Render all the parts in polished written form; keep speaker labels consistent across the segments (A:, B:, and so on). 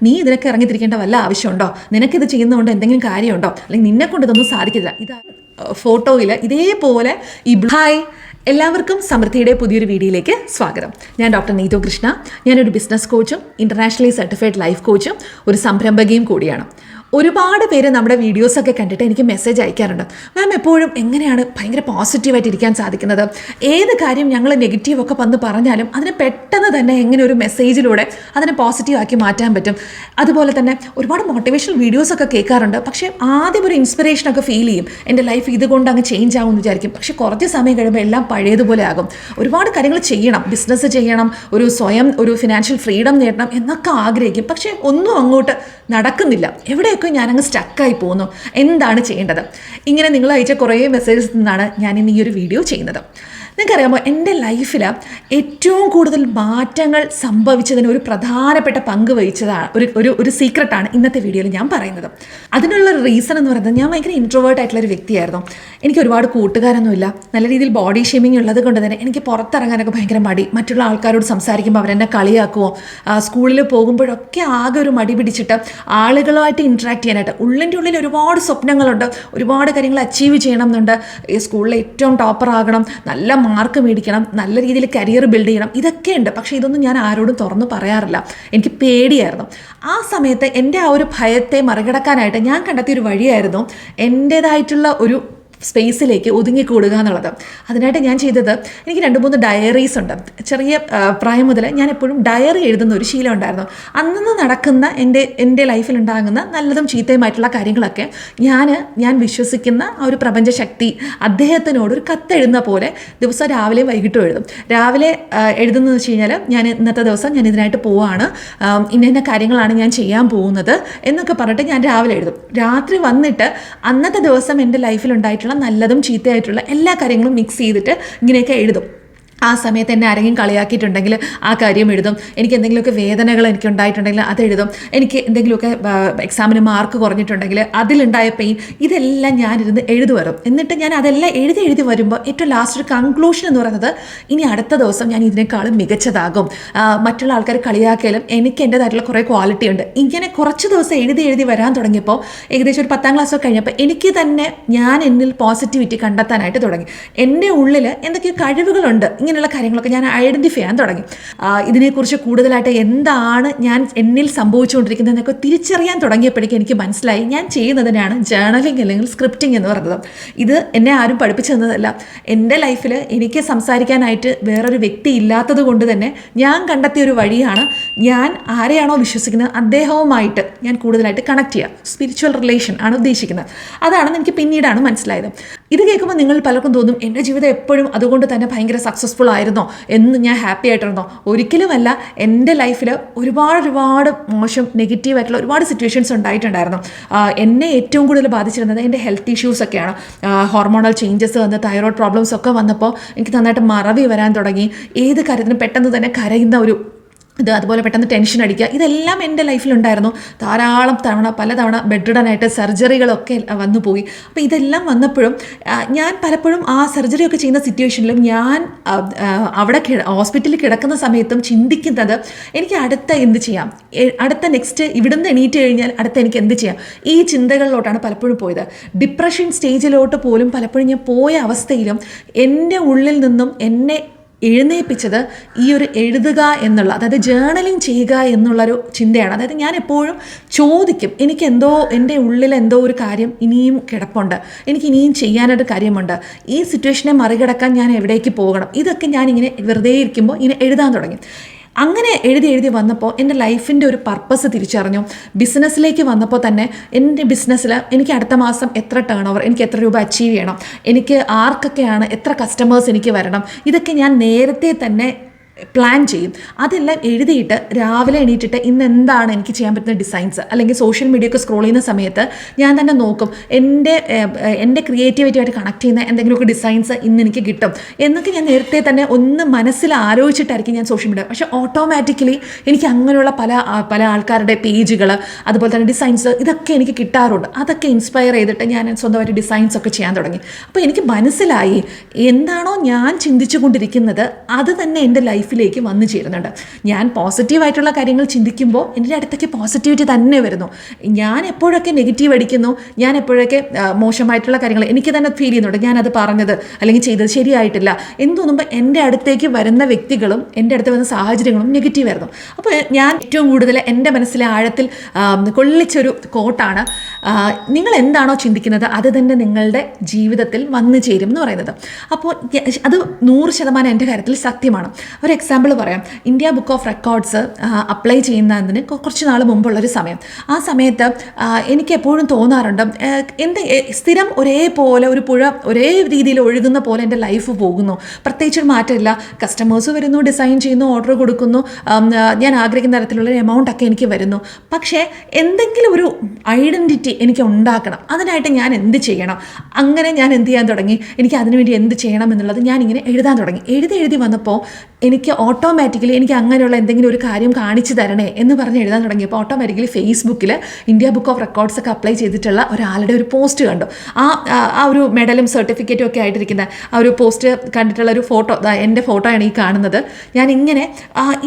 A: നീ ഇതിനൊക്കെ ഇറങ്ങിത്തിരിക്കേണ്ട വല്ല ആവശ്യമുണ്ടോ, നിനക്കിത് ചെയ്യുന്നതുകൊണ്ട് എന്തെങ്കിലും കാര്യമുണ്ടോ, അല്ലെങ്കിൽ നിന്നെ കൊണ്ട് ഇതൊന്നും സാധിക്കില്ല. ഇതാ ഫോട്ടോയിൽ ഇതേപോലെ ഈ ഹായ്, എല്ലാവർക്കും സമൃദ്ധിയുടെ പുതിയൊരു വീഡിയോയിലേക്ക് സ്വാഗതം. ഞാൻ ഡോക്ടർ നീതു കൃഷ്ണ. ഞാനൊരു ബിസിനസ് കോച്ചും ഇൻ്റർനാഷണലി സർട്ടിഫൈഡ് ലൈഫ് കോച്ചും ഒരു സംരംഭകയും കൂടിയാണ്. ഒരുപാട് പേര് നമ്മുടെ വീഡിയോസൊക്കെ കണ്ടിട്ട് എനിക്ക് മെസ്സേജ് അയക്കാറുണ്ട്, മാം എപ്പോഴും എങ്ങനെയാണ് ഭയങ്കര പോസിറ്റീവായിട്ട് ഇരിക്കാൻ സാധിക്കുന്നത്, ഏത് കാര്യം ഞങ്ങൾ നെഗറ്റീവൊക്കെ വന്ന് പറഞ്ഞാലും അതിനെ പെട്ടെന്ന് തന്നെ എങ്ങനെ ഒരു മെസ്സേജിലൂടെ അതിനെ പോസിറ്റീവാക്കി മാറ്റാൻ പറ്റും. അതുപോലെ തന്നെ ഒരുപാട് മോട്ടിവേഷണൽ വീഡിയോസൊക്കെ കേൾക്കാറുണ്ട്. പക്ഷേ ആദ്യം ഒരു ഇൻസ്പിറേഷനൊക്കെ ഫീൽ ചെയ്യും, എൻ്റെ ലൈഫ് ഇതുകൊണ്ട് അങ്ങ് ചേഞ്ച് ആകുമെന്ന് വിചാരിക്കും. പക്ഷേ കുറച്ച് സമയം കഴിയുമ്പോൾ എല്ലാം പഴയതുപോലെ ആകും. ഒരുപാട് കാര്യങ്ങൾ ചെയ്യണം, ബിസിനസ് ചെയ്യണം, സ്വയം ഒരു ഫിനാൻഷ്യൽ ഫ്രീഡം നേടണം എന്നൊക്കെ ആഗ്രഹിക്കും. പക്ഷേ ഒന്നും അങ്ങോട്ട് നടക്കുന്നില്ല. എവിടെയൊക്കെ ഞാനങ്ങ് സ്റ്റക്കായി പോകുന്നു. എന്താണ് ചെയ്യേണ്ടത്? ഇങ്ങനെ നിങ്ങൾ അയച്ച കുറേ മെസ്സേജസ് നിന്നാണ് ഞാൻ ഇന്ന് ഈ ഒരു വീഡിയോ ചെയ്യുന്നത്. നിങ്ങൾക്കറിയാമോ, എൻ്റെ ലൈഫിൽ ഏറ്റവും കൂടുതൽ മാറ്റങ്ങൾ സംഭവിച്ചതിന് ഒരു പ്രധാനപ്പെട്ട പങ്ക് വഹിച്ചതാണ് ഒരു സീക്രട്ടാണ് ഇന്നത്തെ വീഡിയോയിൽ ഞാൻ പറയുന്നത്. അതിനുള്ള റീസൺ എന്ന് പറയുന്നത്, ഞാൻ ഭയങ്കര ഇൻട്രോവേർട്ട് ആയിട്ടുള്ളൊരു വ്യക്തിയായിരുന്നു. എനിക്ക് ഒരുപാട് കൂട്ടുകാരൊന്നുമില്ല. നല്ല രീതിയിൽ ബോഡി ഷേമിങ് ഉള്ളത് കൊണ്ട് തന്നെ എനിക്ക് പുറത്തിറങ്ങാനൊക്കെ ഭയങ്കര മടി. മറ്റുള്ള ആൾക്കാരോട് സംസാരിക്കുമ്പോൾ അവരെന്നെ കളിയാക്കുമോ, സ്കൂളിൽ പോകുമ്പോഴൊക്കെ ആകെ ഒരു മടി പിടിച്ചിട്ട് ആളുകളുമായിട്ട് ഇൻട്രാക്ട് ചെയ്യാനായിട്ട്. ഉള്ളിൻ്റെ ഉള്ളിൽ ഒരുപാട് സ്വപ്നങ്ങളുണ്ട്, ഒരുപാട് കാര്യങ്ങൾ അച്ചീവ് ചെയ്യണം എന്നുണ്ട്. ഈ സ്കൂളിൽ ഏറ്റവും ടോപ്പർ ആകണം, നല്ല മാർക്ക് മേടിക്കണം, നല്ല രീതിയിൽ കരിയർ ബിൽഡ് ചെയ്യണം, ഇതൊക്കെ ഉണ്ട്. പക്ഷേ ഇതൊന്നും ഞാൻ ആരോടും തുറന്നു പറയാറില്ല. എനിക്ക് പേടിയായിരുന്നു. ആ സമയത്ത് എൻ്റെ ആ ഒരു ഭയത്തെ മറികടക്കാനായിട്ട് ഞാൻ കണ്ടെത്തിയ ഒരു വഴിയായിരുന്നു എൻ്റേതായിട്ടുള്ള ഒരു സ്പേസിലേക്ക് ഒതുങ്ങിക്കൂടുക എന്നുള്ളത്. അതിനായിട്ട് ഞാൻ ചെയ്തത്, എനിക്ക് 2-3 ഡയറീസ് ഉണ്ട്. ചെറിയ പ്രായം മുതൽ ഞാൻ എപ്പോഴും ഡയറി എഴുതുന്ന ഒരു ശീലം ഉണ്ടായിരുന്നു. അന്ന് നടക്കുന്ന എൻ്റെ ലൈഫിലുണ്ടാകുന്ന നല്ലതും ചീത്തയുമായിട്ടുള്ള കാര്യങ്ങളൊക്കെ ഞാൻ വിശ്വസിക്കുന്ന ആ ഒരു പ്രപഞ്ചശക്തി അദ്ദേഹത്തിനോട് ഒരു കത്തെഴുതുന്ന പോലെ ദിവസം രാവിലെയും വൈകിട്ടും എഴുതും. രാവിലെ എഴുതുന്നതെന്ന് വെച്ച് കഴിഞ്ഞാൽ, ഞാൻ ഇന്നത്തെ ദിവസം ഞാൻ ഇതിനായിട്ട് പോവാണ്, ഇന്ന കാര്യങ്ങളാണ് ഞാൻ ചെയ്യാൻ പോകുന്നത് എന്നൊക്കെ പറഞ്ഞിട്ട് ഞാൻ രാവിലെ എഴുതും. രാത്രി വന്നിട്ട് അന്നത്തെ ദിവസം എൻ്റെ ലൈഫിലുണ്ടായിട്ടുള്ള നല്ലതും ചീത്തയായിട്ടുള്ള എല്ലാ കാര്യങ്ങളും മിക്സ് ചെയ്തിട്ട് ഇങ്ങനെയൊക്കെ എഴുതും. ആ സമയത്ത് എന്നെ ആരെങ്കിലും കളിയാക്കിയിട്ടുണ്ടെങ്കിൽ ആ കാര്യം എഴുതും. എനിക്ക് എന്തെങ്കിലുമൊക്കെ വേദനകൾ എനിക്ക് ഉണ്ടായിട്ടുണ്ടെങ്കിൽ അതെഴുതും. എനിക്ക് എന്തെങ്കിലുമൊക്കെ എക്സാമിന് മാർക്ക് കുറഞ്ഞിട്ടുണ്ടെങ്കിൽ അതിലുണ്ടായ പെയിൻ, ഇതെല്ലാം ഞാനിരുന്ന് എഴുതി വരും. എന്നിട്ട് ഞാൻ അതെല്ലാം എഴുതി വരുമ്പോൾ ഏറ്റവും ലാസ്റ്റ് ഒരു കൺക്ലൂഷൻ എന്ന് പറയുന്നത്, ഇനി അടുത്ത ദിവസം ഞാൻ ഇതിനേക്കാളും മികച്ചതാകും, മറ്റുള്ള ആൾക്കാർ കളിയാക്കിയാലും എനിക്ക് എൻ്റേതായിട്ടുള്ള കുറേ ക്വാളിറ്റി ഉണ്ട്. ഇങ്ങനെ കുറച്ച് ദിവസം എഴുതി വരാൻ തുടങ്ങിയപ്പോൾ, ഏകദേശം ഒരു 10ാം ക്ലാസ്സൊക്കെ കഴിഞ്ഞപ്പോൾ എനിക്ക് തന്നെ ഞാൻ എന്നിൽ പോസിറ്റിവിറ്റി കണ്ടെത്താനായിട്ട് തുടങ്ങി. എൻ്റെ ഉള്ളിൽ എന്തൊക്കെയോ കഴിവുകളുണ്ട്, ഇങ്ങനെയുള്ള കാര്യങ്ങളൊക്കെ ഞാൻ ഐഡൻറ്റിഫൈ ചെയ്യാൻ തുടങ്ങി. ഇതിനെക്കുറിച്ച് കൂടുതലായിട്ട് എന്താണ് ഞാൻ എന്നിൽ സംഭവിച്ചുകൊണ്ടിരിക്കുന്നതെന്നൊക്കെ തിരിച്ചറിയാൻ തുടങ്ങിയപ്പോഴേക്കും എനിക്ക് മനസ്സിലായി, ഞാൻ ചെയ്യുന്നതിനാണ് ജേർണലിംഗ് അല്ലെങ്കിൽ സ്ക്രിപ്റ്റിംഗ് എന്ന് പറയുന്നത്. ഇത് എന്നെ ആരും പഠിപ്പിച്ചു തന്നതല്ല. എൻ്റെ ലൈഫിൽ എനിക്ക് സംസാരിക്കാനായിട്ട് വേറൊരു വ്യക്തി ഇല്ലാത്തത് കൊണ്ട് തന്നെ ഞാൻ കണ്ടെത്തിയ ഒരു വഴിയാണ്, ഞാൻ ആരെയാണോ വിശ്വസിക്കുന്നത് അദ്ദേഹവുമായിട്ട് ഞാൻ കൂടുതലായിട്ട് കണക്ട് ചെയ്യുക. സ്പിരിച്വൽ റിലേഷൻ ആണ് ഉദ്ദേശിക്കുന്നത്. അതാണെന്ന് എനിക്ക് പിന്നീടാണ് മനസ്സിലായത്. ഇത് കേൾക്കുമ്പോൾ നിങ്ങൾ പലർക്കും തോന്നും, എൻ്റെ ജീവിതം എപ്പോഴും അതുകൊണ്ട് തന്നെ ഭയങ്കര സക്സസ്ഫുൾ ആയിരുന്നോ, എന്ന് ഞാൻ ഹാപ്പി ആയിട്ടിരുന്നോ? ഒരിക്കലുമല്ല. എൻ്റെ ലൈഫിൽ ഒരുപാട് മോശം നെഗറ്റീവായിട്ടുള്ള ഒരുപാട് സിറ്റുവേഷൻസ് ഉണ്ടായിട്ടുണ്ടായിരുന്നു. എന്നെ ഏറ്റവും കൂടുതൽ ബാധിച്ചിരുന്നത് എൻ്റെ ഹെൽത്ത് ഇഷ്യൂസൊക്കെയാണ്. ഹോർമോണൽ ചേഞ്ചസ് വന്ന് തൈറോയ്ഡ് പ്രോബ്ലംസ് ഒക്കെ വന്നപ്പോൾ എനിക്ക് നന്നായിട്ട് മറവി വരാൻ തുടങ്ങി. ഏത് കാര്യത്തിനും പെട്ടെന്ന് തന്നെ കരയുന്ന ഒരു അതുപോലെ പെട്ടെന്ന് ടെൻഷൻ അടിക്കുക, ഇതെല്ലാം എൻ്റെ ലൈഫിലുണ്ടായിരുന്നു. ധാരാളം പലതവണ ബെഡ്രിഡനായിട്ട് സർജറികളൊക്കെ വന്നു പോയി. അപ്പോൾ ഇതെല്ലാം വന്നപ്പോഴും ഞാൻ പലപ്പോഴും ആ സർജറിയൊക്കെ ചെയ്യുന്ന സിറ്റുവേഷനിലും ഞാൻ അവിടെ ഹോസ്പിറ്റലിൽ കിടക്കുന്ന സമയത്തും ചിന്തിക്കുന്നത്, എനിക്ക് അടുത്ത എന്ത് ചെയ്യാം, അടുത്ത നെക്സ്റ്റ് ഇവിടുന്ന് എണീറ്റ് കഴിഞ്ഞാൽ അടുത്ത എനിക്ക് എന്ത് ചെയ്യാം, ഈ ചിന്തകളിലോട്ടാണ് പലപ്പോഴും പോയത്. ഡിപ്രഷൻ സ്റ്റേജിലോട്ട് പോലും പലപ്പോഴും ഞാൻ പോയ അവസ്ഥയിലും എൻ്റെ ഉള്ളിൽ നിന്നും എന്നെ എഴുന്നേൽപ്പിച്ചത് ഈ ഒരു എഴുതുക എന്നുള്ള, അതായത് ജേർണലിങ് ചെയ്യുക എന്നുള്ളൊരു ചിന്തയാണ്. അതായത് ഞാൻ എപ്പോഴും ചോദിക്കും, എൻ്റെ ഉള്ളിൽ എന്തോ ഒരു കാര്യം ഇനിയും കിടപ്പുണ്ട്, എനിക്ക് ഇനിയും ചെയ്യാനായിട്ട് കാര്യമുണ്ട്, ഈ സിറ്റുവേഷനെ മറികടക്കാൻ ഞാൻ എവിടേക്ക് പോകണം, ഇതൊക്കെ ഞാനിങ്ങനെ വെറുതെ ഇരിക്കുമ്പോൾ ഇങ്ങനെ എഴുതാൻ തുടങ്ങി. അങ്ങനെ എഴുതി വന്നപ്പോൾ എൻ്റെ ലൈഫിൻ്റെ ഒരു പർപ്പസ് തിരിച്ചറിഞ്ഞു. ബിസിനസ്സിലേക്ക് വന്നപ്പോൾ തന്നെ എൻ്റെ ബിസിനസ്സിൽ എനിക്ക് അടുത്ത മാസം എത്ര ടേൺ ഓവർ, എനിക്ക് എത്ര രൂപ അച്ചീവ് ചെയ്യണം, എനിക്ക് ആർക്കൊക്കെയാണ് എത്ര കസ്റ്റമേഴ്സ് എനിക്ക് വരണം, ഇതൊക്കെ ഞാൻ നേരത്തെ തന്നെ പ്ലാൻ ചെയ്യും. അതെല്ലാം എഴുതിയിട്ട് രാവിലെ എണീറ്റിട്ട് ഇന്ന് എന്താണ് എനിക്ക് ചെയ്യാൻ പറ്റുന്ന ഡിസൈൻസ്, അല്ലെങ്കിൽ സോഷ്യൽ മീഡിയ ഒക്കെ സ്ക്രോൾ ചെയ്യുന്ന സമയത്ത് ഞാൻ തന്നെ നോക്കും, എൻ്റെ ക്രിയേറ്റിവിറ്റിയായിട്ട് കണക്ട് ചെയ്യുന്ന എന്തെങ്കിലുമൊക്കെ ഡിസൈൻസ് ഇന്ന് എനിക്ക് കിട്ടും എന്നൊക്കെ ഞാൻ നേരത്തെ തന്നെ ഒന്ന് മനസ്സിൽ ആലോചിച്ചിട്ടായിരിക്കും ഞാൻ സോഷ്യൽ മീഡിയ. പക്ഷേ ഓട്ടോമാറ്റിക്കലി എനിക്ക് അങ്ങനെയുള്ള പല ആൾക്കാരുടെ പേജുകൾ, അതുപോലെ തന്നെ ഡിസൈൻസ്, ഇതൊക്കെ എനിക്ക് കിട്ടാറുണ്ട്. അതൊക്കെ ഇൻസ്പയർ ചെയ്തിട്ട് ഞാൻ സ്വന്തമായിട്ട് ഡിസൈൻസ് ഒക്കെ ചെയ്യാൻ തുടങ്ങി. അപ്പോൾ എനിക്ക് മനസ്സിലായി, എന്താണോ ഞാൻ ചിന്തിച്ചു കൊണ്ടിരിക്കുന്നത് അത് തന്നെ എൻ്റെ ലൈഫിൽ ലൈഫിലേക്ക് വന്നു ചേരുന്നുണ്ട്. ഞാൻ പോസിറ്റീവായിട്ടുള്ള കാര്യങ്ങൾ ചിന്തിക്കുമ്പോൾ എൻ്റെ അടുത്തേക്ക് പോസിറ്റിവിറ്റി തന്നെ വരുന്നു. ഞാൻ എപ്പോഴൊക്കെ നെഗറ്റീവ് അടിക്കുന്നു, ഞാൻ എപ്പോഴൊക്കെ മോശമായിട്ടുള്ള കാര്യങ്ങൾ എനിക്ക് തന്നെ ഫീൽ ചെയ്യുന്നുണ്ട്, ഞാനത് പറഞ്ഞത് അല്ലെങ്കിൽ ചെയ്തത് ശരിയായിട്ടില്ല എന്ന് തോന്നുമ്പോൾ എൻ്റെ അടുത്തേക്ക് വരുന്ന വ്യക്തികളും എൻ്റെ അടുത്ത് വരുന്ന സാഹചര്യങ്ങളും നെഗറ്റീവായിരുന്നു. അപ്പോൾ ഞാൻ ഏറ്റവും കൂടുതൽ എൻ്റെ മനസ്സിലെ ആഴത്തിൽ കൊള്ളിച്ചൊരു കോട്ടാണ്, നിങ്ങൾ എന്താണോ ചിന്തിക്കുന്നത് അത് തന്നെ നിങ്ങളുടെ ജീവിതത്തിൽ വന്നു ചേരും എന്ന് പറയുന്നത്. അപ്പോൾ അത് 100% എൻ്റെ കാര്യത്തിൽ സത്യമാണ്. ഒരു എക്സാമ്പിൾ പറയാം. India book of records apply ചെയ്യുന്നതിന് കുറച്ച് നാൾ മുമ്പുള്ളൊരു സമയം. ആ സമയത്ത് എനിക്ക് എപ്പോഴും തോന്നാറുണ്ട്, സ്ഥിരം ഒരേപോലെ ഒരു പുഴ ഒരേ രീതിയിൽ ഒഴുകുന്ന പോലെ എൻ്റെ ലൈഫ് പോകുന്നു, പ്രത്യേകിച്ചൊരു മാറ്റമില്ല. കസ്റ്റമേഴ്സ് വരുന്നു, ഡിസൈൻ ചെയ്യുന്നു, ഓർഡർ കൊടുക്കുന്നു, ഞാൻ ആഗ്രഹിക്കുന്ന തരത്തിലുള്ള എമൗണ്ടൊക്കെ എനിക്ക് വരുന്നു. പക്ഷേ എന്തെങ്കിലും ഒരു ഐഡൻറ്റിറ്റി എനിക്ക് ഉണ്ടാക്കണം. അതിനായിട്ട് ഞാൻ എന്ത് ചെയ്യണം? അങ്ങനെ ഞാൻ എന്ത് ചെയ്യാൻ തുടങ്ങി, എനിക്ക് അതിനുവേണ്ടി എന്ത് ചെയ്യണം എന്നുള്ളത് ഞാനിങ്ങനെ എഴുതാൻ തുടങ്ങി. എഴുതി വന്നപ്പോൾ എനിക്ക് ഓട്ടോമാറ്റിക്കലി എനിക്ക് അങ്ങനെയുള്ള എന്തെങ്കിലും ഒരു കാര്യം കാണിച്ചു തരണേ എന്ന് പറഞ്ഞ് എഴുതാൻ തുടങ്ങിയപ്പോൾ ഓട്ടോമാറ്റിക്കലി ഫേസ്ബുക്കിൽ ഇന്ത്യ ബുക്ക് ഓഫ് റെക്കോർഡ്സ് ഒക്കെ അപ്ലൈ ചെയ്തിട്ടുള്ള ഒരാളുടെ ഒരു പോസ്റ്റ് കണ്ടു. ആ ഒരു മെഡലും സർട്ടിഫിക്കറ്റും ഒക്കെ ആയിട്ടിരിക്കുന്ന ആ ഒരു പോസ്റ്റ് കണ്ടിട്ടുള്ള ഒരു ഫോട്ടോ, എൻ്റെ ഫോട്ടോയാണ് ഈ കാണുന്നത്. ഞാൻ ഇങ്ങനെ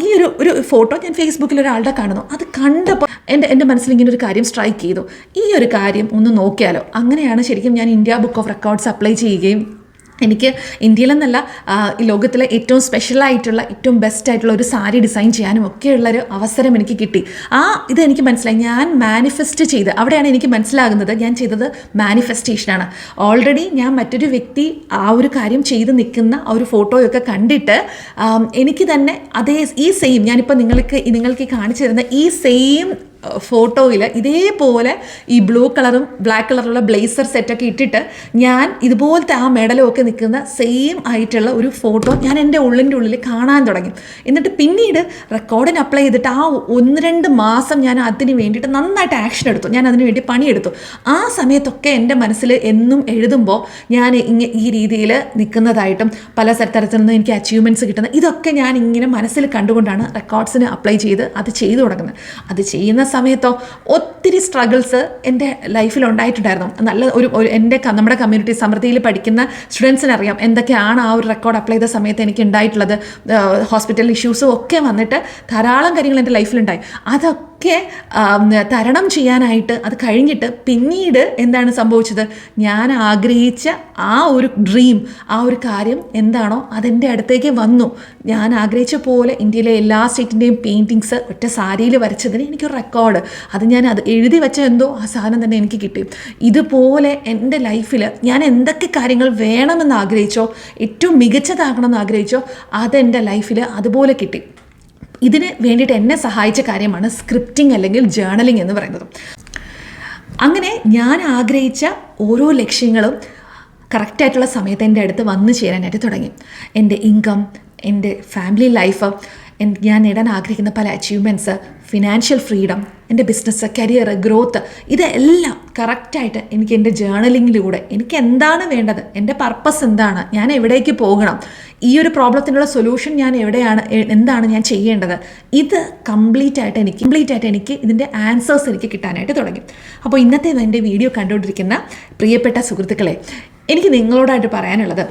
A: ഈ ഒരു ഫോട്ടോ ഞാൻ ഫേസ്ബുക്കിൽ ഒരാളുടെ കാണുന്നു. അത് കണ്ടപ്പോൾ എൻ്റെ മനസ്സിൽ ഇങ്ങനെ ഒരു കാര്യം സ്ട്രൈക്ക് ചെയ്തു, ഈ ഒരു കാര്യം ഒന്ന് നോക്കിയാലോ. അങ്ങനെയാണ് ശരിക്കും ഞാൻ India book of records apply ചെയ്യുകയും എനിക്ക് ഇന്ത്യയിലെന്നല്ല ലോകത്തിലെ ഏറ്റവും സ്പെഷ്യലായിട്ടുള്ള ഏറ്റവും ബെസ്റ്റായിട്ടുള്ള ഒരു സാരി ഡിസൈൻ ചെയ്യാനും ഒക്കെയുള്ളൊരു അവസരം എനിക്ക് കിട്ടി. ഇതെനിക്ക് മനസ്സിലായി, ഞാൻ മാനിഫെസ്റ്റ് ചെയ്ത് അവിടെയാണ് എനിക്ക് മനസ്സിലാകുന്നത് ഞാൻ ചെയ്തത് മാനിഫെസ്റ്റേഷനാണ്. ഓൾറെഡി ഞാൻ മറ്റൊരു വ്യക്തി ആ ഒരു കാര്യം ചെയ്ത് നിൽക്കുന്ന ആ ഒരു ഫോട്ടോയൊക്കെ കണ്ടിട്ട് എനിക്ക് തന്നെ ഈ സെയിം ഞാനിപ്പോൾ നിങ്ങൾക്ക് കാണിച്ചു തരുന്ന ഈ സെയിം ഫോട്ടോയിൽ ഇതേപോലെ ഈ ബ്ലൂ കളറും ബ്ലാക്ക് കളറുള്ള ബ്ലേസർ സെറ്റൊക്കെ ഇട്ടിട്ട് ഞാൻ ഇതുപോലത്തെ ആ മെഡലും ഒക്കെ നിൽക്കുന്ന സെയിം ആയിട്ടുള്ള ഒരു ഫോട്ടോ ഞാൻ എൻ്റെ ഉള്ളിൽ കാണാൻ തുടങ്ങി. എന്നിട്ട് പിന്നീട് റെക്കോർഡിന് അപ്ലൈ ചെയ്തിട്ട് ആ 1-2 മാസം ഞാൻ അതിന് വേണ്ടിയിട്ട് നന്നായിട്ട് ആക്ഷൻ എടുത്തു, ഞാൻ അതിന് വേണ്ടി പണിയെടുത്തു. ആ സമയത്തൊക്കെ എൻ്റെ മനസ്സിൽ എന്നും എഴുതുമ്പോൾ ഞാൻ ഈ രീതിയിൽ നിൽക്കുന്നതായിട്ടും പല തരത്തിൽ നിന്ന് എനിക്ക് അച്ചീവ്മെൻറ്റ്സ് കിട്ടുന്നത് ഇതൊക്കെ ഞാൻ ഇങ്ങനെ മനസ്സിൽ കണ്ടുകൊണ്ടാണ് റെക്കോർഡ്സിന് അപ്ലൈ ചെയ്ത് അത് ചെയ്തു തുടങ്ങുന്നത്. അത് ചെയ്യുന്ന സമയത്തോ ഒത്തിരി സ്ട്രഗിൾസ് എൻ്റെ ലൈഫിൽ ഉണ്ടായിട്ടുണ്ടായിരുന്നു. നല്ല നമ്മുടെ കമ്മ്യൂണിറ്റി സമൃദ്ധിയിൽ പഠിക്കുന്ന സ്റ്റുഡൻസിനറിയാം എന്തൊക്കെയാണ് ആ ഒരു റെക്കോർഡ് അപ്ലൈ ചെയ്ത സമയത്ത് എനിക്ക് ഉണ്ടായിട്ടുള്ളത്. ഹോസ്പിറ്റൽ ഇഷ്യൂസും ഒക്കെ വന്നിട്ട് ധാരാളം കാര്യങ്ങൾ എൻ്റെ ലൈഫിലുണ്ടായി. അതൊക്കെ തരണം ചെയ്യാനായിട്ട് അത് കഴിഞ്ഞിട്ട് പിന്നീട് എന്താണ് സംഭവിച്ചത്, ഞാൻ ആഗ്രഹിച്ച ആ ഒരു ഡ്രീം, ആ ഒരു കാര്യം എന്താണോ അതെൻ്റെ അടുത്തേക്ക് വന്നു. ഞാൻ ആഗ്രഹിച്ച പോലെ ഇന്ത്യയിലെ എല്ലാ സ്റ്റേറ്റിൻ്റെയും പെയിൻറ്റിങ്സ് ഒറ്റ സാരിയിൽ വരച്ചതിന് എനിക്കൊരു റെക്കോർഡ്, അത് എഴുതി വെച്ച എന്തോ ആ സാധനം തന്നെ എനിക്ക് കിട്ടി. ഇതുപോലെ എൻ്റെ ലൈഫിൽ ഞാൻ എന്തൊക്കെ കാര്യങ്ങൾ വേണമെന്ന് ആഗ്രഹിച്ചോ, ഏറ്റവും മികച്ചതാകണമെന്ന് ആഗ്രഹിച്ചോ, അതെൻ്റെ ലൈഫിൽ അതുപോലെ കിട്ടി. ഇതിന് വേണ്ടിയിട്ട് എന്നെ സഹായിച്ച കാര്യമാണ് സ്ക്രിപ്റ്റിംഗ് അല്ലെങ്കിൽ ജേർണലിംഗ് എന്ന് പറയുന്നത്. അങ്ങനെ ഞാൻ ആഗ്രഹിച്ച ഓരോ ലക്ഷ്യങ്ങളും കറക്റ്റായിട്ടുള്ള സമയത്ത് എൻ്റെ അടുത്ത് വന്നു ചേരാനായിട്ട് തുടങ്ങി. എൻ്റെ ഇൻകം, എൻ്റെ ഫാമിലി ലൈഫ്, ഞാൻ നേടാൻ ആഗ്രഹിക്കുന്ന പല അച്ചീവ്മെൻറ്റ്സ്, ഫിനാൻഷ്യൽ ഫ്രീഡം, എൻ്റെ ബിസിനസ്, കരിയർ, ഗ്രോത്ത്, ഇതെല്ലാം കറക്റ്റായിട്ട് എനിക്ക് എൻ്റെ ജേർണലിങ്ങിലൂടെ എനിക്ക് എന്താണ് വേണ്ടത്, എൻ്റെ പർപ്പസ് എന്താണ്, ഞാൻ എവിടേക്ക് പോകണം, ഈ ഒരു പ്രോബ്ലത്തിനുള്ള സൊല്യൂഷൻ ഞാൻ എന്താണ് ഞാൻ ചെയ്യേണ്ടത്, ഇത് കംപ്ലീറ്റ് ആയിട്ട് എനിക്ക് ഇതിൻ്റെ ആൻസേഴ്സ് എനിക്ക് കിട്ടാനായിട്ട് തുടങ്ങി. അപ്പോൾ ഇന്നത്തെ എൻ്റെ വീഡിയോ കണ്ടുകൊണ്ടിരിക്കുന്ന പ്രിയപ്പെട്ട സുഹൃത്തുക്കളെ, എനിക്ക് നിങ്ങളോടായിട്ട് പറയാനുള്ളത്,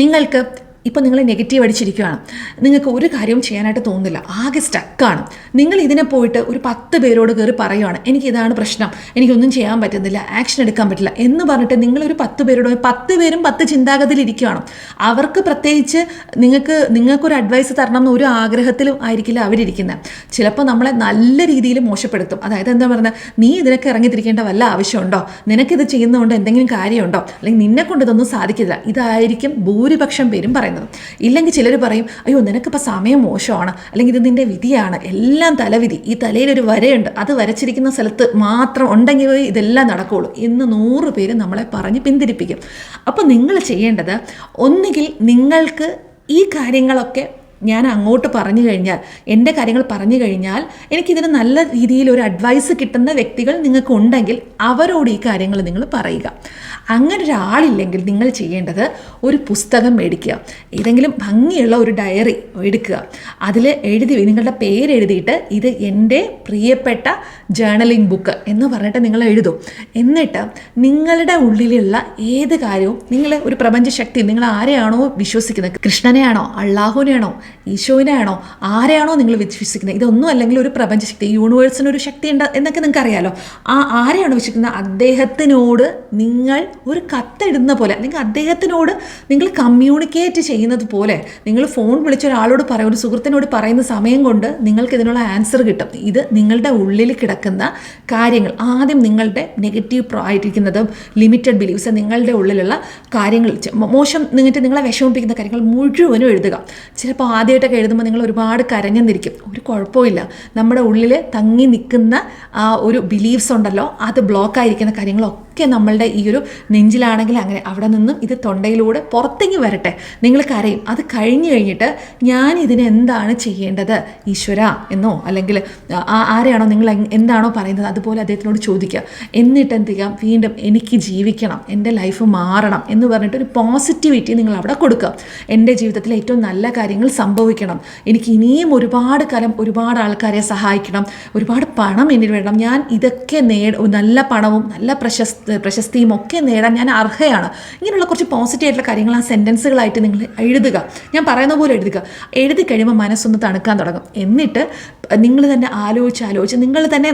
A: നിങ്ങൾക്ക് ഇപ്പോൾ നിങ്ങൾ നെഗറ്റീവ് അടിച്ചിരിക്കുകയാണ്, നിങ്ങൾക്ക് ഒരു കാര്യവും ചെയ്യാനായിട്ട് തോന്നുന്നില്ല, ആകെ സ്റ്റക്കാണ്. നിങ്ങൾ ഇതിനെ പോയിട്ട് ഒരു 10 പേരോട് കയറി പറയുകയാണ് എനിക്കിതാണ് പ്രശ്നം, എനിക്കൊന്നും ചെയ്യാൻ പറ്റുന്നില്ല, ആക്ഷൻ എടുക്കാൻ പറ്റില്ല എന്ന് പറഞ്ഞിട്ട് നിങ്ങളൊരു 10 പേരോട് 10 പേരും 10 ചിന്താഗതിയിലിരിക്കുകയാണ്. അവർക്ക് പ്രത്യേകിച്ച് നിങ്ങൾക്കൊരു അഡ്വൈസ് തരണം എന്ന് ഒരു ആഗ്രഹത്തിലും ആയിരിക്കില്ല അവരിയ്ക്കുന്നത്. ചിലപ്പോൾ നമ്മളെ നല്ല രീതിയിൽ മോശപ്പെടുത്തും. അതായത് എന്താ പറയുന്നത്, നീ ഇതിനൊക്കെ ഇറങ്ങിത്തിരിക്കേണ്ട വല്ല ആവശ്യമുണ്ടോ, നിനക്കിത് ചെയ്യുന്നതുകൊണ്ട് എന്തെങ്കിലും കാര്യമുണ്ടോ, അല്ലെങ്കിൽ നിന്നെ കൊണ്ട് ഇതൊന്നും സാധിക്കില്ല, ഇതായിരിക്കും ഭൂരിപക്ഷം പേരും പറയുന്നത്. ഇല്ലെങ്കിൽ ചിലർ പറയും അയ്യോ നിനക്കിപ്പോൾ സമയം മോശമാണ്, അല്ലെങ്കിൽ ഇത് നിൻ്റെ വിധിയാണ്, എല്ലാം തലവിധി, ഈ തലയിലൊരു വരയുണ്ട്, അത് വരച്ചിരിക്കുന്ന സ്ഥലത്ത് മാത്രം ഉണ്ടെങ്കിൽ ഇതെല്ലാം നടക്കുകയുള്ളൂ എന്ന് 100 പേര് നമ്മളെ പറഞ്ഞ് പിന്തിരിപ്പിക്കും. അപ്പോൾ നിങ്ങൾ ചെയ്യേണ്ടത്, ഒന്നുകിൽ നിങ്ങൾക്ക് ഈ കാര്യങ്ങളൊക്കെ ഞാൻ അങ്ങോട്ട് പറഞ്ഞു കഴിഞ്ഞാൽ, എൻ്റെ കാര്യങ്ങൾ പറഞ്ഞു കഴിഞ്ഞാൽ എനിക്കിതിന് നല്ല രീതിയിൽ ഒരു അഡ്വൈസ് കിട്ടുന്ന വ്യക്തികൾ നിങ്ങൾക്ക് ഉണ്ടെങ്കിൽ അവരോട് ഈ കാര്യങ്ങൾ നിങ്ങൾ പറയുക. അങ്ങനെ ഒരാളില്ലെങ്കിൽ നിങ്ങൾ ചെയ്യേണ്ടത് ഒരു പുസ്തകം മേടിക്കുക, ഏതെങ്കിലും ഭംഗിയുള്ള ഒരു ഡയറി എടുക്കുക, അതിൽ നിങ്ങളുടെ പേരെഴുതിയിട്ട് ഇത് എൻ്റെ പ്രിയപ്പെട്ട ജേർണലിംഗ് ബുക്ക് എന്ന് പറഞ്ഞിട്ട് നിങ്ങൾ എഴുതും. എന്നിട്ട് നിങ്ങളുടെ ഉള്ളിലുള്ള ഏത് കാര്യവും, നിങ്ങൾ ഒരു പ്രപഞ്ച ശക്തി, നിങ്ങൾ ആരെയാണോ വിശ്വസിക്കുന്നത്, കൃഷ്ണനെയാണോ, അള്ളാഹുവിനെയാണോ, ഈശോനെയാണോ, ആരെയാണോ നിങ്ങൾ വിശ്വസിക്കുന്നത്? ഇതൊന്നും അല്ലെങ്കിൽ ഒരു പ്രപഞ്ചശക്തി, യൂണിവേഴ്സിനൊരു ശക്തി ഉണ്ട് എന്നൊക്കെ നിങ്ങൾക്ക് അറിയാലോ. ആരെയാണോ വിശ്വസിക്കുന്നത് അദ്ദേഹത്തിനോട് നിങ്ങൾ ഒരു കത്തെഴുതുന്ന പോലെ, അല്ലെങ്കിൽ അദ്ദേഹത്തിനോട് നിങ്ങൾ കമ്മ്യൂണിക്കേറ്റ് ചെയ്യുന്നത് പോലെ, നിങ്ങൾ ഫോൺ വിളിച്ച ഒരാളോട് പറയും, ഒരു സുഹൃത്തിനോട് പറയുന്ന സമയം കൊണ്ട് നിങ്ങൾക്ക് ഇതിനുള്ള ആൻസർ കിട്ടും. ഇത് നിങ്ങളുടെ ഉള്ളിൽ കിടക്കുന്ന കാര്യങ്ങൾ, ആദ്യം നിങ്ങളുടെ നെഗറ്റീവ് ആയിരിക്കുന്നതും ലിമിറ്റഡ് ബിലീഫ്സ്, നിങ്ങളുടെ ഉള്ളിലുള്ള കാര്യങ്ങൾ, മോശം നിങ്ങളെ വിഷമിപ്പിക്കുന്ന കാര്യങ്ങൾ മുഴുവനും എഴുതുക. ചിലപ്പോൾ ആദ്യമായിട്ടൊക്കെ എഴുതുമ്പോൾ നിങ്ങൾ ഒരുപാട് കരഞ്ഞെന്നിരിക്കും. ഒരു കുഴപ്പമില്ല. നമ്മുടെ ഉള്ളിൽ തങ്ങി നിൽക്കുന്ന ആ ഒരു ബിലീഫ്സ് ഉണ്ടല്ലോ, അത് ബ്ലോക്കായിരിക്കുന്ന കാര്യങ്ങളൊക്കെ നമ്മളുടെ ഈ ഒരു നെഞ്ചിലാണെങ്കിൽ അങ്ങനെ അവിടെ നിന്നും ഇത് തൊണ്ടയിലൂടെ പുറത്തേക്ക് വരട്ടെ. നിങ്ങൾ കരയും. അത് കഴിഞ്ഞിട്ട് ഞാൻ ഇതിന് എന്താണ് ചെയ്യേണ്ടത് ഈശ്വര എന്നോ, അല്ലെങ്കിൽ ആരെയാണോ നിങ്ങൾ എന്താണോ പറയുന്നത് അതുപോലെ അദ്ദേഹത്തിനോട് ചോദിക്കുക. എന്നിട്ട് എന്ത് ചെയ്യാം, വീണ്ടും എനിക്ക് ജീവിക്കണം, എൻ്റെ ലൈഫ് മാറണം എന്ന് പറഞ്ഞിട്ട് ഒരു പോസിറ്റിവിറ്റി നിങ്ങൾ അവിടെ കൊടുക്കുക. എൻ്റെ ജീവിതത്തിൽ ഏറ്റവും നല്ല കാര്യങ്ങൾ സംഭവിക്കണം, എനിക്ക് ഇനിയും ഒരുപാട് കാലം ഒരുപാട് ആൾക്കാരെ സഹായിക്കണം, ഒരുപാട് പണം എന്നിൽ വേണം, ഞാൻ ഇതൊക്കെ നല്ല പണവും നല്ല പ്രശസ്തിയും ഒക്കെ നേടാൻ ഞാൻ അർഹയാണ്. ഇങ്ങനെയുള്ള കുറച്ച് പോസിറ്റീവ് ആയിട്ടുള്ള കാര്യങ്ങൾ ആ സെൻറ്റൻസുകളായിട്ട് നിങ്ങൾ എഴുതുക. ഞാൻ പറയുന്ന പോലെ എഴുതി കഴിയുമ്പോൾ മനസ്സൊന്ന് തണുക്കാൻ തുടങ്ങും. എന്നിട്ട് നിങ്ങൾ തന്നെ ആലോചിച്ച് നിങ്ങൾ തന്നെ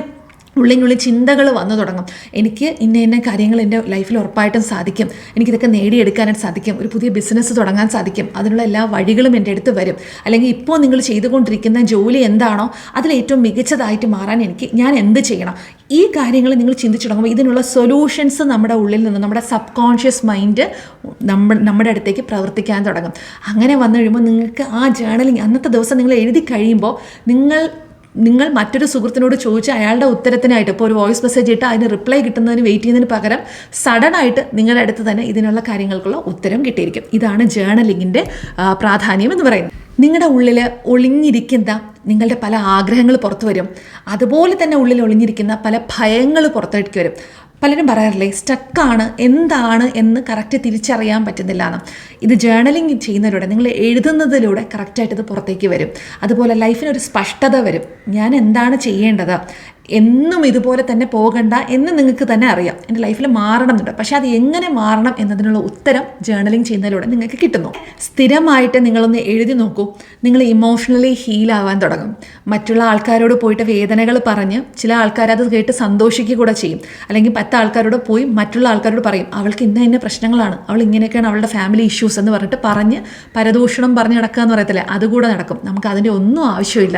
A: ഉള്ളിനുള്ളിൽ ചിന്തകൾ വന്നു തുടങ്ങും. എനിക്ക് ഇന്ന കാര്യങ്ങൾ എൻ്റെ ലൈഫിൽ ഉറപ്പായിട്ടും സാധിക്കും, എനിക്കിതൊക്കെ നേടിയെടുക്കാനായിട്ട് സാധിക്കും, ഒരു പുതിയ ബിസിനസ് തുടങ്ങാൻ സാധിക്കും, അതിനുള്ള എല്ലാ വഴികളും എൻ്റെ അടുത്ത് വരും. അല്ലെങ്കിൽ ഇപ്പോൾ നിങ്ങൾ ചെയ്തുകൊണ്ടിരിക്കുന്ന ജോലി എന്താണോ അതിൽ ഏറ്റവും മികച്ചതായിട്ട് മാറാൻ ഞാൻ എന്ത് ചെയ്യണം? ഈ കാര്യങ്ങൾ നിങ്ങൾ ചിന്തിച്ചു തുടങ്ങുമ്പോൾ ഇതിനുള്ള സൊല്യൂഷൻസ് നമ്മുടെ ഉള്ളിൽ നിന്ന്, നമ്മുടെ സബ് കോൺഷ്യസ് മൈൻഡ് നമ്മുടെ അടുത്തേക്ക് പ്രവർത്തിക്കാൻ തുടങ്ങും. അങ്ങനെ വന്നു കഴിയുമ്പോൾ നിങ്ങൾക്ക് ആ ജേർണലിങ് അന്നത്തെ ദിവസം നിങ്ങൾ എഴുതി കഴിയുമ്പോൾ നിങ്ങൾ മറ്റൊരു സുഹൃത്തിനോട് ചോദിച്ച് അയാളുടെ ഉത്തരത്തിനായിട്ട് ഇപ്പോൾ ഒരു വോയിസ് മെസ്സേജ് ഇട്ട് അതിന് റിപ്ലൈ കിട്ടുന്നതിന് വെയിറ്റ് ചെയ്യുന്നതിന് പകരം സഡനായിട്ട് നിങ്ങളുടെ അടുത്ത് തന്നെ ഇതിനുള്ള കാര്യങ്ങൾക്കുള്ള ഉത്തരം കിട്ടിയിരിക്കും. ഇതാണ് ജേർണലിങ്ങിൻ്റെ പ്രാധാന്യം എന്ന് പറയുന്നത്. നിങ്ങളുടെ ഉള്ളിൽ ഒളിഞ്ഞിരിക്കുന്ന നിങ്ങളുടെ പല ആഗ്രഹങ്ങൾ പുറത്തു വരും. അതുപോലെ തന്നെ ഉള്ളിൽ ഒളിഞ്ഞിരിക്കുന്ന പല ഭയങ്ങൾ പുറത്തേക്ക് വരും. പലരും പറയാറില്ലേ, സ്റ്റക്കാണ്, എന്താണ് എന്ന് കറക്റ്റ് തിരിച്ചറിയാൻ പറ്റുന്നില്ല എന്ന്. ഇത് ജേർണലിങ് ചെയ്യുന്നതിലൂടെ, നിങ്ങൾ എഴുതുന്നതിലൂടെ കറക്റ്റായിട്ട് ഇത് പുറത്തേക്ക് വരും. അതുപോലെ ലൈഫിനൊരു സ്പഷ്ടത വരും. ഞാൻ എന്താണ് ചെയ്യേണ്ടത്, എന്നും ഇതുപോലെ തന്നെ പോകണ്ട എന്ന് നിങ്ങൾക്ക് തന്നെ അറിയാം. എൻ്റെ ലൈഫിൽ മാറണം എന്നുണ്ട്, പക്ഷേ അത് എങ്ങനെ മാറണം എന്നതിനുള്ള ഉത്തരം ജേർണലിങ് ചെയ്യുന്നതിലൂടെ നിങ്ങൾക്ക് കിട്ടുന്നു. സ്ഥിരമായിട്ട് നിങ്ങളൊന്ന് എഴുതി നോക്കൂ, നിങ്ങൾ ഇമോഷണലി ഹീലാവാൻ തുടങ്ങും. മറ്റുള്ള ആൾക്കാരോട് പോയിട്ട് വേദനകൾ പറഞ്ഞ് ചില ആൾക്കാരത് കേട്ട് സന്തോഷിക്കുക കൂടെ ചെയ്യും. അല്ലെങ്കിൽ 10 ആൾക്കാരോട് പോയി മറ്റുള്ള ആൾക്കാരോട് പറയും, അവൾക്ക് ഇന്ന പ്രശ്നങ്ങളാണ്, അവൾ ഇങ്ങനെയൊക്കെയാണ്, അവളുടെ ഫാമിലി ഇഷ്യൂസ് എന്ന് പറഞ്ഞിട്ട് പറഞ്ഞ് പരദൂഷണം പറഞ്ഞ് നടക്കുക എന്ന് പറയത്തില്ലേ, അതുകൂടെ നടക്കും. നമുക്ക് അതിൻ്റെ ഒന്നും ആവശ്യമില്ല.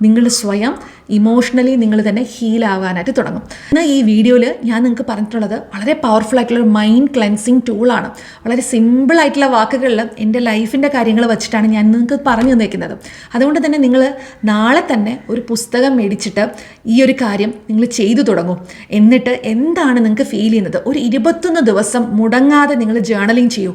A: നിങ്ങൾ സ്വയം ഇമോഷണലി നിങ്ങൾ തന്നെ ഹീലാവാനായിട്ട് തുടങ്ങും. ഇന്ന് ഈ വീഡിയോയിൽ ഞാൻ നിങ്ങൾക്ക് പറഞ്ഞിട്ടുള്ളത് വളരെ പവർഫുൾ ആയിട്ടുള്ള ഒരു മൈൻഡ് ക്ലെൻസിങ് ടൂളാണ്. വളരെ സിമ്പിളായിട്ടുള്ള വാക്കുകളിൽ എൻ്റെ ലൈഫിൻ്റെ കാര്യങ്ങൾ വെച്ചിട്ടാണ് ഞാൻ നിങ്ങൾക്ക് പറഞ്ഞു തന്നേക്കുന്നത്. അതുകൊണ്ട് തന്നെ നിങ്ങൾ നാളെ തന്നെ ഒരു പുസ്തകം മേടിച്ചിട്ട് ഈ ഒരു കാര്യം നിങ്ങൾ ചെയ്തു തുടങ്ങും. എന്നിട്ട് എന്താണ് നിങ്ങൾക്ക് ഫീൽ ചെയ്യുന്നത്, ഒരു 21 ദിവസം മുടങ്ങാതെ നിങ്ങൾ ജേർണലിങ് ചെയ്യൂ.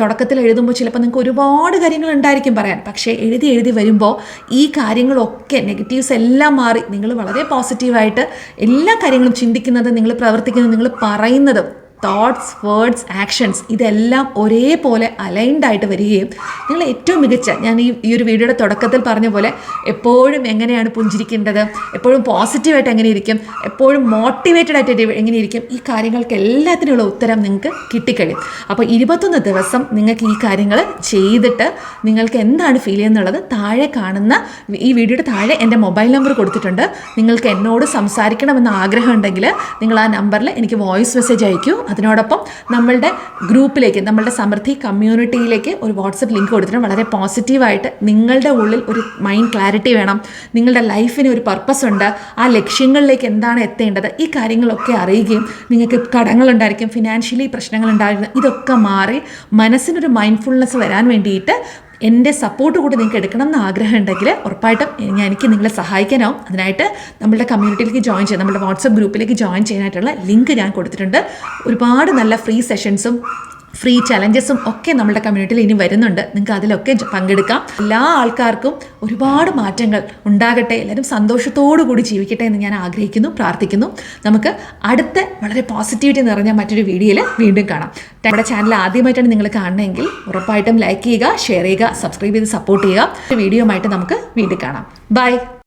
A: തുടക്കത്തിൽ എഴുതുമ്പോൾ ചിലപ്പോൾ നിങ്ങൾക്ക് ഒരുപാട് കാര്യങ്ങൾ ഉണ്ടായിരിക്കും പറയാൻ. പക്ഷേ എഴുതി വരുമ്പോൾ ഈ കാര്യങ്ങളൊക്കെ നെഗറ്റീവ്സ് എല്ലാം മാറി നിങ്ങൾ വളരെ പോസിറ്റീവായിട്ട് എല്ലാ കാര്യങ്ങളും ചിന്തിക്കുന്നത്, നിങ്ങൾ പ്രവർത്തിക്കുന്നത്, നിങ്ങൾ പറയുന്നതും, തോട്ട്സ്, വേർഡ്സ്, ആക്ഷൻസ് ഇതെല്ലാം ഒരേപോലെ അലൈൻഡ് ആയിട്ട് വരികയും നിങ്ങൾ ഏറ്റവും മികച്ച, ഞാൻ ഈ ഒരു വീഡിയോയുടെ തുടക്കത്തിൽ പറഞ്ഞ പോലെ എപ്പോഴും എങ്ങനെയാണ് പുഞ്ചിരിക്കേണ്ടത്, എപ്പോഴും പോസിറ്റീവായിട്ട് എങ്ങനെ ഇരിക്കും, എപ്പോഴും മോട്ടിവേറ്റഡ് ആയിട്ട് എങ്ങനെ ഇരിക്കും, ഈ കാര്യങ്ങൾക്ക് എല്ലാത്തിനുള്ള ഉത്തരം നിങ്ങൾക്ക് കിട്ടിക്കഴിയും. അപ്പോൾ 21 ദിവസം നിങ്ങൾക്ക് ഈ കാര്യങ്ങൾ ചെയ്തിട്ട് നിങ്ങൾക്ക് എന്താണ് ഫീൽ ചെയ്യുന്നുള്ളത് താഴെ കാണുന്ന ഈ വീഡിയോയുടെ താഴെ എൻ്റെ മൊബൈൽ നമ്പർ കൊടുത്തിട്ടുണ്ട്. നിങ്ങൾക്ക് എന്നോട് സംസാരിക്കണമെന്ന് ആഗ്രഹം ഉണ്ടെങ്കിൽ നിങ്ങൾ ആ നമ്പറിൽ എനിക്ക് വോയിസ് മെസ്സേജ് അയക്കൂ. അതിനോടൊപ്പം നമ്മളുടെ ഗ്രൂപ്പിലേക്ക്, നമ്മളുടെ സമൃദ്ധി കമ്മ്യൂണിറ്റിയിലേക്ക് ഒരു വാട്സപ്പ് ലിങ്ക് കൊടുത്തിട്ട് വളരെ പോസിറ്റീവായിട്ട് നിങ്ങളുടെ ഉള്ളിൽ ഒരു മൈൻഡ് ക്ലാരിറ്റി വേണം, നിങ്ങളുടെ ലൈഫിന് ഒരു പർപ്പസ് ഉണ്ട്, ആ ലക്ഷ്യങ്ങളിലേക്ക് എന്താണ് എത്തേണ്ടത്, ഈ കാര്യങ്ങളൊക്കെ അറിയുകയും നിങ്ങൾക്ക് കടങ്ങളുണ്ടായിരിക്കും, ഫിനാൻഷ്യലി പ്രശ്നങ്ങളുണ്ടായിരുന്നു, ഇതൊക്കെ മാറി മനസ്സിനൊരു മൈൻഡ്ഫുൾനെസ് വരാൻ വേണ്ടിയിട്ട് എൻ്റെ സപ്പോർട്ട് കൂടി നിങ്ങൾക്ക് എടുക്കണം എന്ന് ആഗ്രഹം ഉണ്ടെങ്കിൽ ഉറപ്പായിട്ടും എനിക്ക് നിങ്ങളെ സഹായിക്കാനാവും. അതിനായിട്ട് നമ്മളുടെ കമ്മ്യൂണിറ്റിയിലേക്ക് ജോയിൻ ചെയ്യാം, നമ്മുടെ വാട്സപ്പ് ഗ്രൂപ്പിലേക്ക് ജോയിൻ ചെയ്യാനായിട്ടുള്ള ലിങ്ക് ഞാൻ കൊടുത്തിട്ടുണ്ട്. ഒരുപാട് നല്ല ഫ്രീ സെഷൻസും ഫ്രീ ചലഞ്ചസും ഒക്കെ നമ്മുടെ കമ്മ്യൂണിറ്റിയിൽ ഇനി വരുന്നുണ്ട്. നിങ്ങൾക്ക് അതിലൊക്കെ പങ്കെടുക്കാം. എല്ലാ ആൾക്കാർക്കും ഒരുപാട് മാറ്റങ്ങൾ ഉണ്ടാകട്ടെ, എല്ലാവരും സന്തോഷത്തോടു കൂടി ജീവിക്കട്ടെ എന്ന് ഞാൻ ആഗ്രഹിക്കുന്നു, പ്രാർത്ഥിക്കുന്നു. നമുക്ക് അടുത്ത വളരെ പോസിറ്റിവിറ്റി നിറഞ്ഞ മറ്റൊരു വീഡിയോയിൽ വീണ്ടും കാണാം. നമ്മുടെ ചാനൽ ആദ്യമായിട്ടാണ് നിങ്ങൾ കാണണമെങ്കിൽ ഉറപ്പായിട്ടും ലൈക്ക് ചെയ്യുക, ഷെയർ ചെയ്യുക, സബ്സ്ക്രൈബ് ചെയ്ത് സപ്പോർട്ട് ചെയ്യുക. ഒരു വീഡിയോ ആയിട്ട് നമുക്ക് വീണ്ടും കാണാം. ബൈ.